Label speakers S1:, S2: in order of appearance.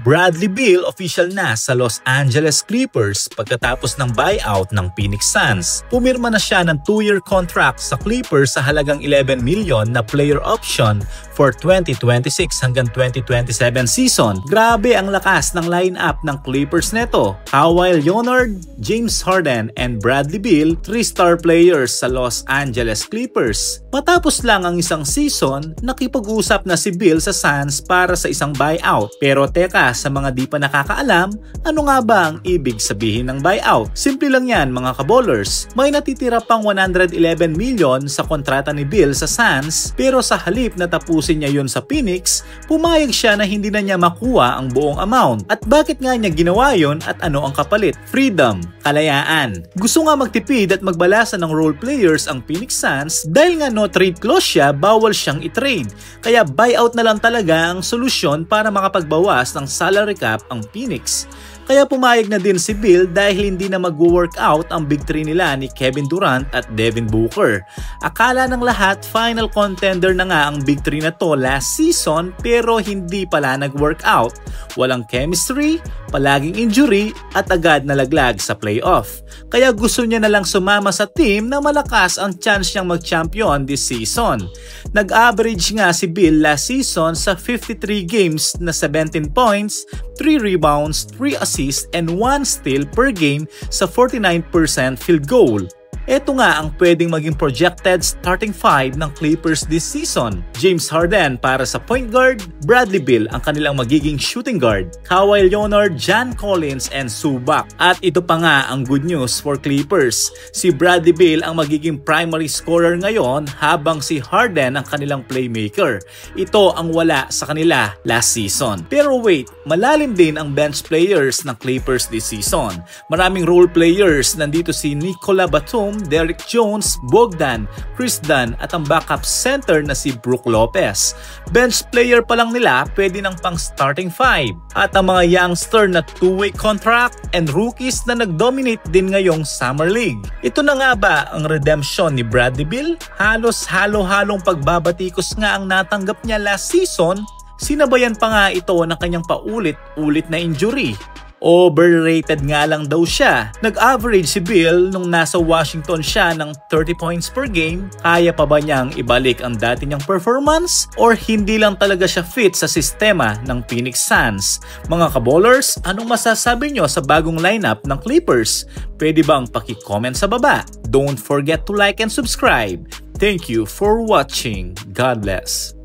S1: Bradley Beal official na sa Los Angeles Clippers pagkatapos ng buyout ng Phoenix Suns. Pumirma na siya ng 2-year contract sa Clippers sa halagang $11 million na player option for 2026 hanggang 2027 season. Grabe ang lakas ng lineup ng Clippers neto. Kawhi Leonard, James Harden, and Bradley Beal, 3-star players sa Los Angeles Clippers. Matapos lang ang isang season, nakipag-usap na si Beal sa Suns para sa isang buyout. Pero teka, sa mga di pa nakakaalam, ano nga ba ang ibig sabihin ng buyout? Simple lang yan mga kaballers. May natitira pang $111 million sa kontrata ni Beal sa Suns, pero sa halip na tapusin niya yun sa Phoenix, pumayag siya na hindi na niya makuha ang buong amount. At bakit nga niya ginawa yun at ano ang kapalit? Freedom, kalayaan. Gusto nga magtipid at magbalasa ng role players ang Phoenix Suns dahil nga no trade clause siya, bawal siyang i-trade. Kaya buyout na lang talaga ang solusyon para makapagbawas ng salary cap ang Phoenix. Kaya pumayag na din si Beal dahil hindi na mag-workout ang big three nila ni Kevin Durant at Devin Booker. Akala ng lahat final contender na nga ang big three na to last season pero hindi pala nag-workout. Walang chemistry, palaging injury at agad nalaglag sa playoff. Kaya gusto niya na lang sumama sa team na malakas ang chance niyang mag-champion this season. Nag-average nga si Beal last season sa 53 games na 17 points, 3 rebounds, 3 assists, and 1 steal per game sa 49% field goal. Ito nga ang pwedeng maging projected starting 5 ng Clippers this season. James Harden para sa point guard, Bradley Beal ang kanilang magiging shooting guard, Kawhi Leonard, John Collins, and Zubac. At ito pa nga ang good news for Clippers. Si Bradley Beal ang magiging primary scorer ngayon habang si Harden ang kanilang playmaker. Ito ang wala sa kanila last season. Pero wait, malalim din ang bench players ng Clippers this season. Maraming role players, nandito si Nikola Batum, Derrick Jones, Bogdan, Chris Dunn at ang backup center na si Brook Lopez. Bench player pa lang nila pwede ng pang starting 5. At ang mga youngster na 2-way contract and rookies na nag-dominate din ngayong Summer League. Ito na nga ba ang redemption ni Bradley Beal? Halos halo-halong pagbabatikos nga ang natanggap niya last season. Sinabayan pa nga ito ng kanyang paulit-ulit na injury. Overrated nga lang daw siya. Nag-average si Beal nung nasa Washington siya ng 30 points per game. Kaya pa ba niyang ibalik ang dati niyang performance? Or hindi lang talaga siya fit sa sistema ng Phoenix Suns? Mga kaballers, anong masasabi niyo sa bagong lineup ng Clippers? Pwede bang paki-comment sa baba? Don't forget to like and subscribe. Thank you for watching. God bless.